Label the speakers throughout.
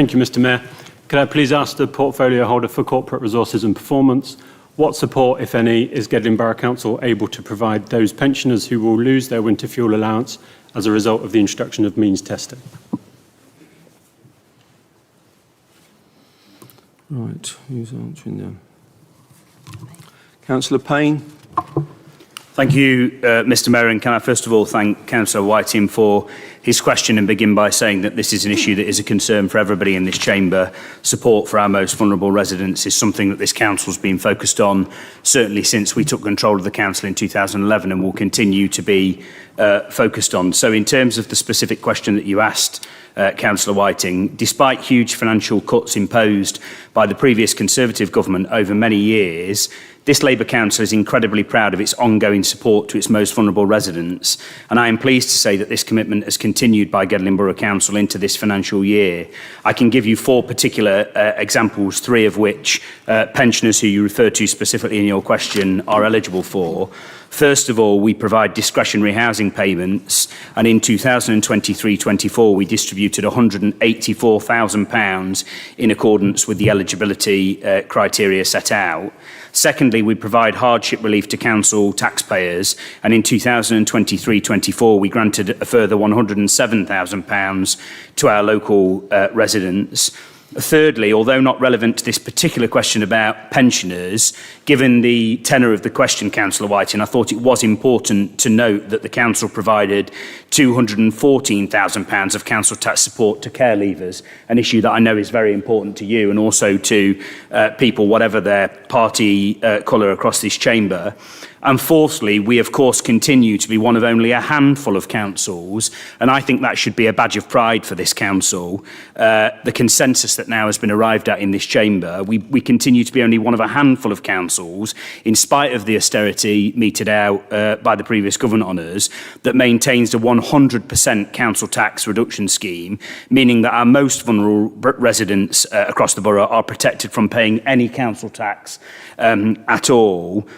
Speaker 1: Thank you, Mr. Mayor. Could I please ask the portfolio holder for corporate resources and performance, what support, if any, is Gedling Borough Council able to provide those pensioners who will lose their winter fuel allowance as a result of the introduction of means testing?
Speaker 2: Right, who's answering them? Councillor Payne.
Speaker 3: Thank you, Mr. Mayor, and can I first of all thank Councillor Whiting for his question and begin by saying that this is an issue that is a concern for everybody in this chamber. Support for our most vulnerable residents is something that this council's been focused on, certainly since we took control of the council in 2011, and will continue to be focused on. So in terms of the specific question that you asked, Councillor Whiting, despite huge financial cuts imposed by the previous Conservative government over many years, this Labour Council is incredibly proud of its ongoing support to its most vulnerable residents, and I am pleased to say that this commitment has continued by Gedling Borough Council into this financial year. I can give you 4 particular examples, 3 of which pensioners who you referred to specifically in your question are eligible for. First of all, we provide discretionary housing payments, and in 2023-24 we distributed £184,000 in accordance with the eligibility criteria set out. Secondly, we provide hardship relief to council taxpayers, and in 2023-24 we granted a further £107,000 to our local residents. Thirdly, although not relevant to this particular question about pensioners, given the tenor of the question, Councillor Whiting, I thought it was important to note that the council provided £214,000 of council tax support to care leavers, an issue that I know is very important to you and also to people, whatever their party colour across this chamber. And fourthly, we of course continue to be one of only a handful of councils, and I think that should be a badge of pride for this council, the consensus that now has been arrived at in this chamber. We continue to be only one of a handful of councils, in spite of the austerity meted out by the previous government on us, that maintains a 100% council tax reduction scheme, meaning that our most vulnerable residents across the borough are protected from paying any council tax at all.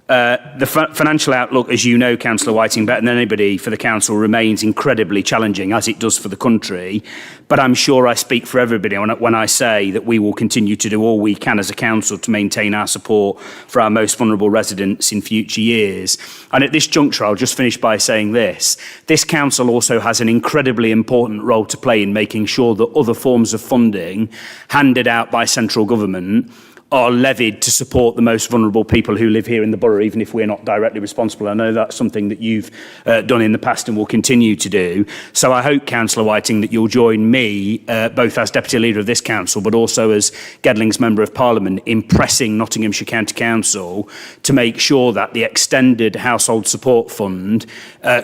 Speaker 3: The financial outlook, as you know, Councillor Whiting, better than anybody for the council, remains incredibly challenging, as it does for the country. But I'm sure I speak for everybody when I say that we will continue to do all we can as a council to maintain our support for our most vulnerable residents in future years. And at this juncture, I'll just finish by saying this. This council also has an incredibly important role to play in making sure that other forms of funding handed out by central government are levied to support the most vulnerable people who live here in the borough, even if we're not directly responsible. I know that's something that you've done in the past and will continue to do. So I hope, Councillor Whiting, that you'll join me, both as Deputy Leader of this Council, but also as Gedling's Member of Parliament, in pressing Nottinghamshire County Council to make sure that the extended Household Support Fund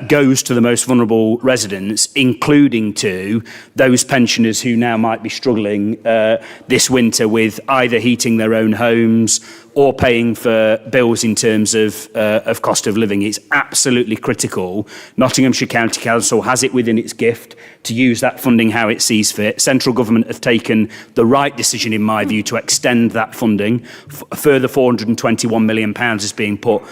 Speaker 3: goes to the most vulnerable residents, including to those pensioners who now might be struggling this winter with either heating their own homes or paying for bills in terms of cost of living. It's absolutely critical. Nottinghamshire County Council has it within its gift to use that funding how it sees fit. Central government have taken the right decision, in my view, to extend that funding. A further £421 million is being put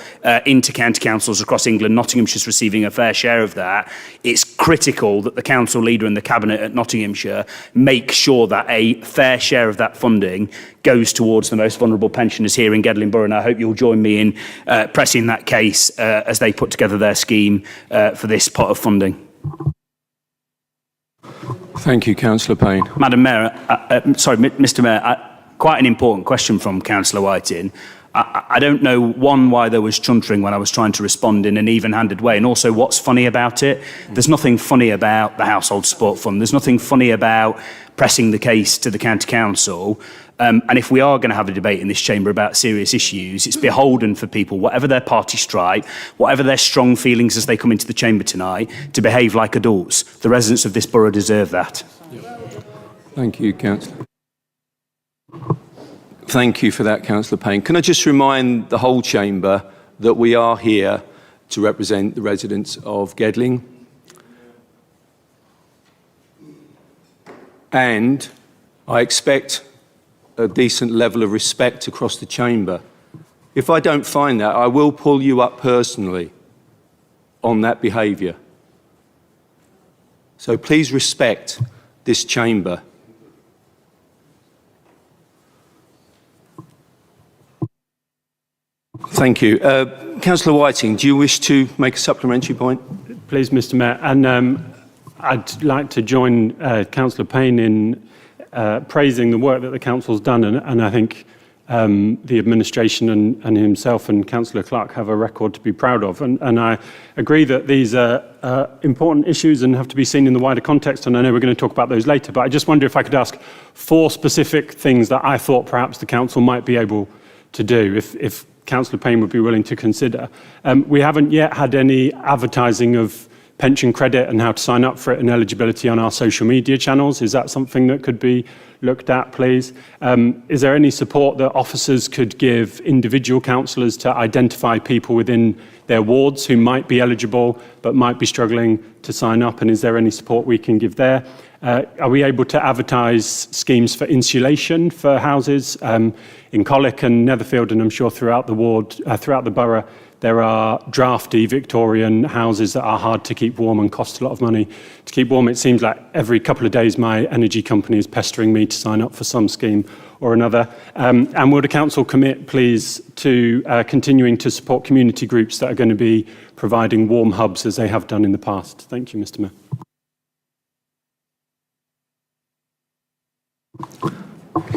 Speaker 3: into county councils across England. Nottinghamshire's receiving a fair share of that. It's critical that the council leader and the cabinet at Nottinghamshire make sure that a fair share of that funding goes towards the most vulnerable pensioners here in Gedling Borough, and I hope you'll join me in pressing that case as they put together their scheme for this pot of funding.
Speaker 2: Thank you, Councillor Payne.
Speaker 3: Madam Mayor, Mr. Mayor, quite an important question from Councillor Whiting. I don't know, one, why there was chuntering when I was trying to respond in an even-handed way, and also what's funny about it. There's nothing funny about the Household Support Fund. There's nothing funny about pressing the case to the County Council. And if we are going to have a debate in this chamber about serious issues, it's beholden for people, whatever their party stripe, whatever their strong feelings as they come into the chamber tonight, to behave like adults. The residents of this borough deserve that.
Speaker 2: Thank you, Councillor. Thank you for that, Councillor Payne. Can I just remind the whole chamber that we are here to represent the residents of Gedling? And I expect a decent level of respect across the chamber. If I don't find that, I will pull you up personally on that behaviour. So please respect this chamber. Thank you. Councillor Whiting, do you wish to make a supplementary point?
Speaker 1: Please, Mr Mayor. And I'd like to join Councillor Payne in praising the work that the Council's done, and I think the administration and himself and Councillor Clark have a record to be proud of. And I agree that these are important issues and have to be seen in the wider context, and I know we're going to talk about those later, but I just wonder if I could ask 4 specific things that I thought perhaps the Council might be able to do, if Councillor Payne would be willing to consider. We haven't yet had any advertising of pension credit and how to sign up for it and eligibility on our social media channels. Is that something that could be looked at, please? Is there any support that officers could give individual councillors to identify people within their wards who might be eligible but might be struggling to sign up, and is there any support we can give there? Are we able to advertise schemes for insulation for houses? In Colwick and Netherfield, and I'm sure throughout the ward, throughout the borough, there are drafty Victorian houses that are hard to keep warm and cost a lot of money to keep warm. It seems like every couple of days my energy company is pestering me to sign up for some scheme or another. And will the council commit, please, to continuing to support community groups that are going to be providing warm hubs as they have done in the past? Thank you, Mr Mayor.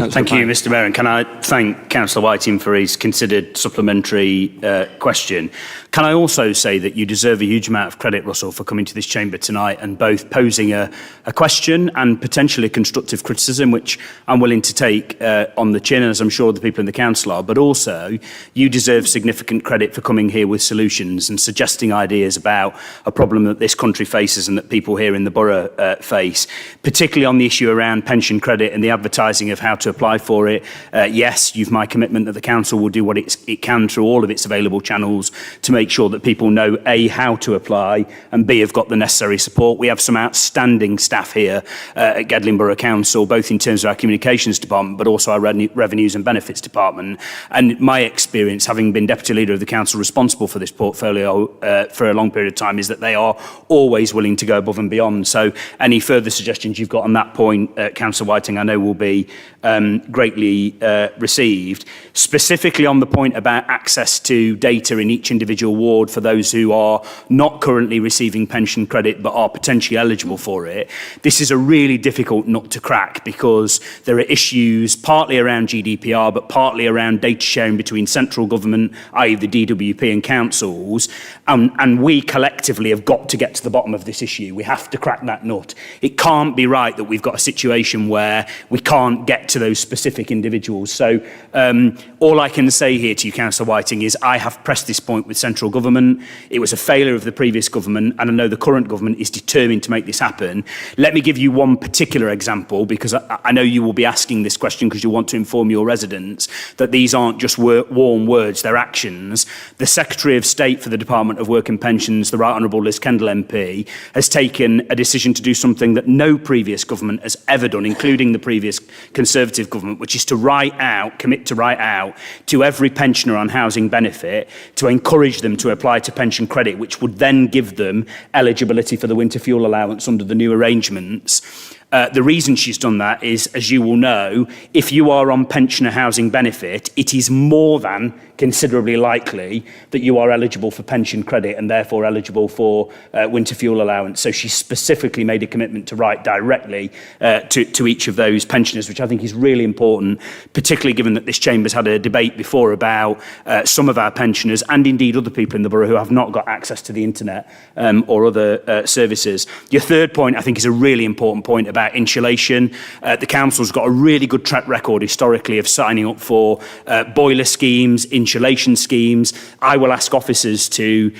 Speaker 3: Thank you, Mr Mayor, and can I thank Councillor Whiting for his considered supplementary question. Can I also say that you deserve a huge amount of credit, Russell, for coming to this chamber tonight and both posing a question and potentially constructive criticism, which I'm willing to take on the chin, as I'm sure the people in the council are, but also you deserve significant credit for coming here with solutions and suggesting ideas about a problem that this country faces and that people here in the borough face, particularly on the issue around pension credit and the advertising of how to apply for it. Yes, you've my commitment that the council will do what it can through all of its available channels to make sure that people know A, how to apply, and B, have got the necessary support. We have some outstanding staff here at Gedling Borough Council, both in terms of our communications department, but also our revenues and benefits department. And my experience, having been deputy leader of the council responsible for this portfolio for a long period of time, is that they are always willing to go above and beyond. So any further suggestions you've got on that point, Councillor Whiting, I know will be greatly received. Specifically on the point about access to data in each individual ward for those who are not currently receiving pension credit but are potentially eligible for it, this is a really difficult nut to crack because there are issues partly around GDPR but partly around data sharing between central government, i.e. the DWP and councils, and we collectively have got to get to the bottom of this issue. We have to crack that nut. It can't be right that we've got a situation where we can't get to those specific individuals. So all I can say here to you, Councillor Whiting, is I have pressed this point with central government. It was a failure of the previous government, and I know the current government is determined to make this happen. Let me give you one particular example, because I know you will be asking this question because you want to inform your residents that these aren't just warm words, they're actions. The Secretary of State for the Department of Work and Pensions, the Right Honourable Liz Kendall MP, has taken a decision to do something that no previous government has ever done, including the previous Conservative government, which is to commit to write out to every pensioner on housing benefit to encourage them to apply to pension credit, which would then give them eligibility for the Winter Fuel Allowance under the new arrangements. The reason she's done that is, as you will know, if you are on pensioner housing benefit, it is more than considerably likely that you are eligible for pension credit and therefore eligible for winter fuel allowance. So she specifically made a commitment to write directly to each of those pensioners, which I think is really important, particularly given that this chamber's had a debate before about some of our pensioners and indeed other people in the borough who have not got access to the internet or other services. Your third point, I think, is a really important point about insulation. The council's got a really good track record historically of signing up for boiler schemes, insulation schemes. I will ask officers to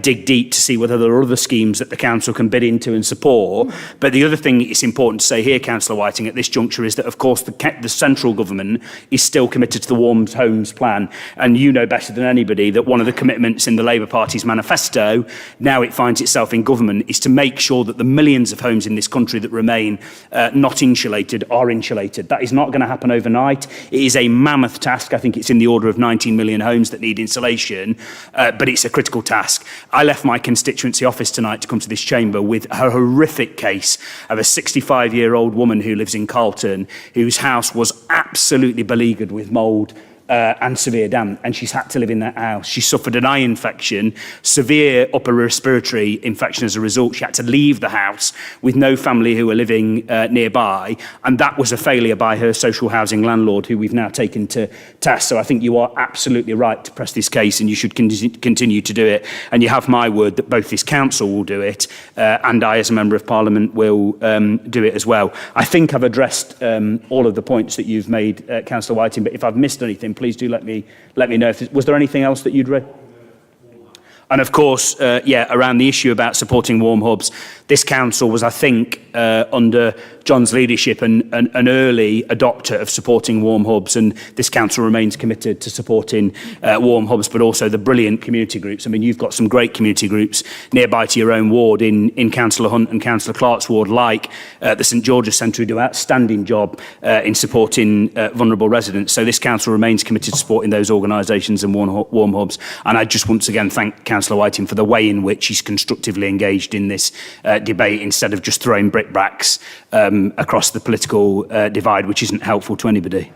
Speaker 3: dig deep to see whether there are other schemes that the council can bid into and support. But the other thing it's important to say here, Councillor Whiting, at this juncture is that, of course, the central government is still committed to the Warm Homes Plan. And you know better than anybody that one of the commitments in the Labour Party's manifesto, now it finds itself in government, is to make sure that the millions of homes in this country that remain not insulated are insulated. That is not going to happen overnight. It is a mammoth task. I think it's in the order of 19 million homes that need insulation, but it's a critical task. I left my constituency office tonight to come to this chamber with a horrific case of a 65-year-old woman who lives in Carlton, whose house was absolutely beleaguered with mould and severe damp, and she's had to live in that house. She suffered an eye infection, severe upper respiratory infection as a result. She had to leave the house with no family who were living nearby, and that was a failure by her social housing landlord, who we've now taken to task. So I think you are absolutely right to press this case, and you should continue to do it. And you have my word that both this council will do it, and I, as a Member of Parliament, will do it as well. I think I've addressed all of the points that you've made, Councillor Whiting, but if I've missed anything, please do let me know. Was there anything else that you'd read? And of course, around the issue about supporting warm hubs, this council was, I think, under John's leadership, an early adopter of supporting warm hubs, and this council remains committed to supporting warm hubs, but also the brilliant community groups. I mean, you've got some great community groups nearby to your own ward in Councillor Hunt and Councillor Clark's ward, like the St George's Centre, who do an outstanding job in supporting vulnerable residents. So this council remains committed to supporting those organisations and warm hubs. And I just once again thank Councillor Whiting for the way in which he's constructively engaged in this debate, instead of just throwing brickbats across the political divide, which isn't helpful to anybody.